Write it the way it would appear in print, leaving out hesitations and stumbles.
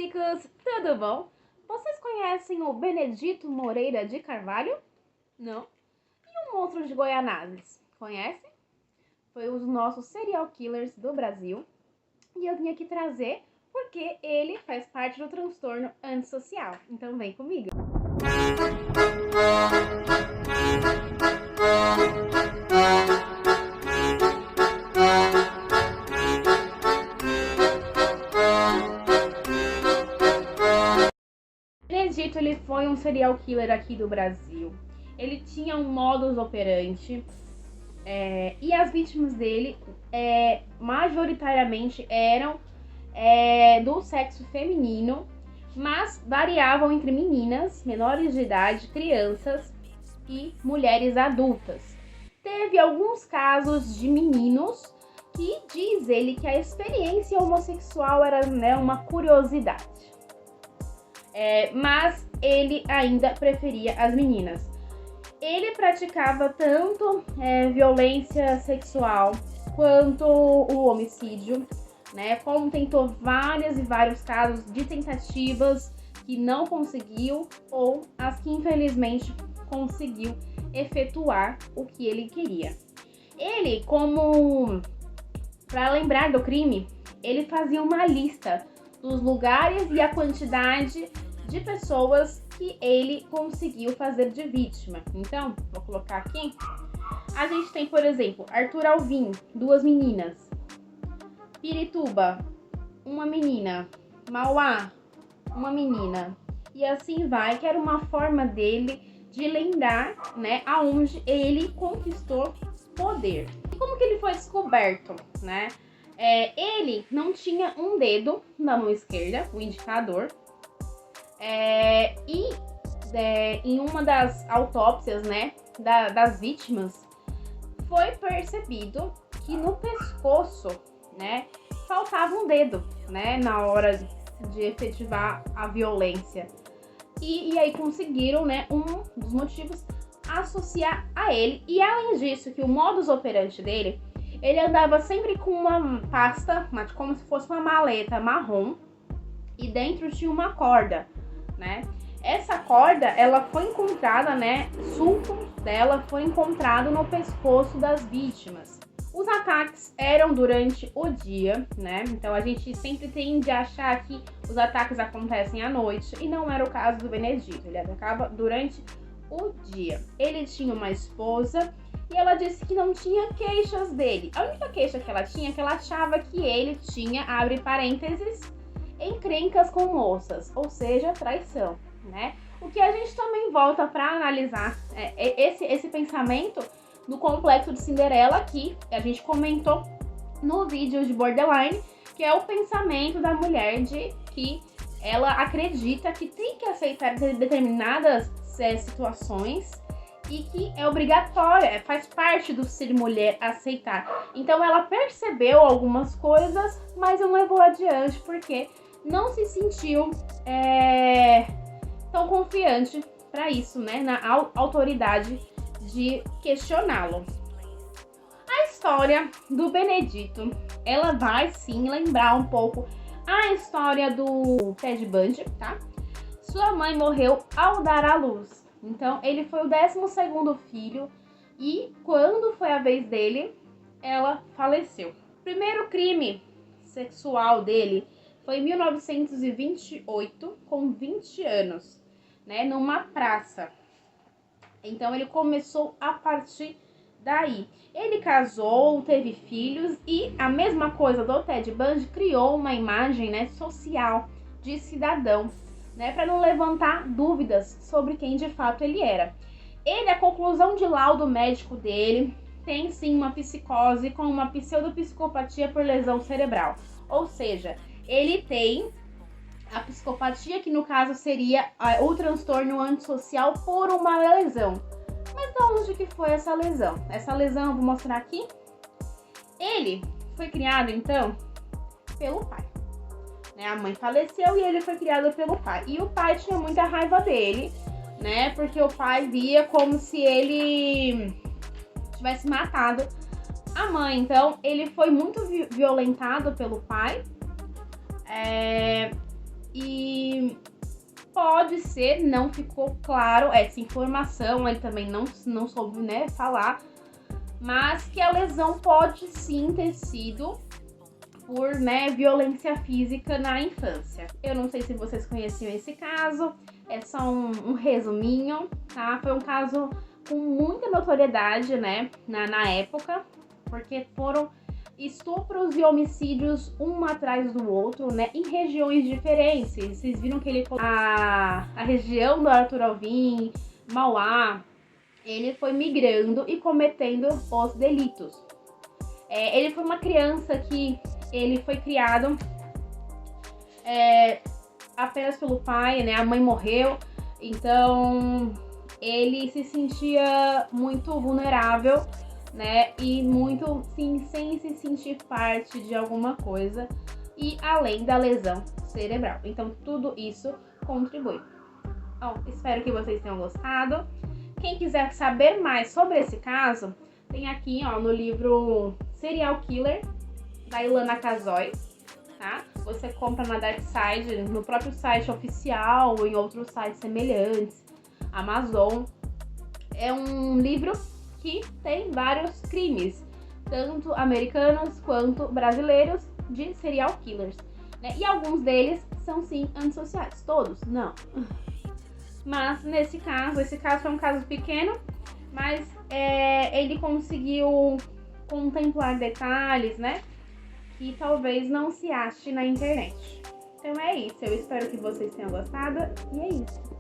Benedicticos, tudo bom? Vocês conhecem o Benedito Moreira de Carvalho? Não? E o monstro de Goianazes? Conhecem? Foi um dos nossos serial killers do Brasil. E eu vim aqui trazer porque ele faz parte do transtorno antissocial. Então vem comigo! Benedito, ele foi um serial killer aqui do Brasil. Ele tinha um modus operandi e as vítimas dele majoritariamente eram do sexo feminino, mas variavam entre meninas, menores de idade, crianças e mulheres adultas. Teve alguns casos de meninos que diz ele que a experiência homossexual era uma curiosidade. Mas ele ainda preferia as meninas. Ele praticava tanto violência sexual quanto o homicídio, como tentou vários casos de tentativas que não conseguiu ou as que infelizmente conseguiu efetuar o que ele queria. Ele, para lembrar do crime, ele fazia uma lista dos lugares e a quantidade de pessoas que ele conseguiu fazer de vítima. Então, vou colocar aqui. A gente tem, por exemplo, Arthur Alvim, 2 meninas. Pirituba, 1 menina. Mauá, 1 menina. E assim vai, que era uma forma dele de lembrar, aonde ele conquistou poder. E como que ele foi descoberto, ele não tinha um dedo na mão esquerda, o indicador. Em uma das autópsias, das vítimas, foi percebido que no pescoço, faltava um dedo, na hora de efetivar a violência. E aí conseguiram, um dos motivos, associar a ele. E além disso, que o modus operandi dele, ele andava sempre com uma pasta, como se fosse uma maleta marrom, e dentro tinha uma corda, Essa corda, ela foi encontrada, sulcos dela foi encontrado no pescoço das vítimas. Os ataques eram durante o dia, Então a gente sempre tende a achar que os ataques acontecem à noite, e não era o caso do Benedito, ele acaba durante o dia. Ele tinha uma esposa e ela disse que não tinha queixas dele. A única queixa que ela tinha é que ela achava que ele tinha, abre parênteses, encrencas com moças, ou seja, traição, O que a gente também volta para analisar esse pensamento do complexo de Cinderela, que a gente comentou no vídeo de Borderline, que é o pensamento da mulher de que ela acredita que tem que aceitar determinadas situações e que é obrigatória, faz parte do ser mulher aceitar. Então ela percebeu algumas coisas, mas não levou adiante porque não se sentiu tão confiante para isso, na autoridade de questioná-lo. A história do Benedito, ela vai sim lembrar um pouco a história do Ted Bundy, tá? Sua mãe morreu ao dar à luz, então ele foi o 12º filho e quando foi a vez dele, ela faleceu. O primeiro crime sexual dele foi em 1928, com 20 anos, numa praça. Então ele começou a partir daí. Ele casou, teve filhos e a mesma coisa do Ted Bundy, criou uma imagem, social de cidadão, para não levantar dúvidas sobre quem de fato ele era. A conclusão de laudo médico dele tem sim uma psicose com uma pseudopsicopatia por lesão cerebral. Ou seja, ele tem a psicopatia, que no caso seria o transtorno antissocial por uma lesão. Mas de onde que foi essa lesão? Essa lesão eu vou mostrar aqui. Ele foi criado, então, pelo pai. A mãe faleceu e ele foi criado pelo pai. E o pai tinha muita raiva dele, porque o pai via como se ele tivesse matado a mãe. Então, ele foi muito violentado pelo pai. E pode ser, não ficou claro essa informação, ele também não soube, né, falar, mas que a lesão pode sim ter sido por, né, violência física na infância. Eu não sei se vocês conheciam esse caso, é só um resuminho, tá? Foi um caso com muita notoriedade, né, na época, porque foram estupros e homicídios um atrás do outro, né, em regiões diferentes. Vocês viram que ele a região do Arthur Alvim, Mauá, ele foi migrando e cometendo os delitos. Ele foi uma criança que ele foi criado apenas pelo pai, né? A mãe morreu, então ele se sentia muito vulnerável, né? E muito sim, sem se sentir parte de alguma coisa, e além da lesão cerebral. Então tudo isso contribui. Bom, espero que vocês tenham gostado. Quem quiser saber mais sobre esse caso, tem aqui, ó, no livro Serial Killer, da Ilana Kazoy, tá? Você compra na Dark Side, no próprio site oficial ou em outros sites semelhantes, Amazon. É um livro que tem vários crimes, tanto americanos quanto brasileiros, de serial killers, né? E alguns deles são sim antissociais, todos não. Mas nesse caso, esse caso foi um caso pequeno, mas ele conseguiu contemplar detalhes, né, que talvez não se ache na internet. Então é isso, eu espero que vocês tenham gostado, e é isso.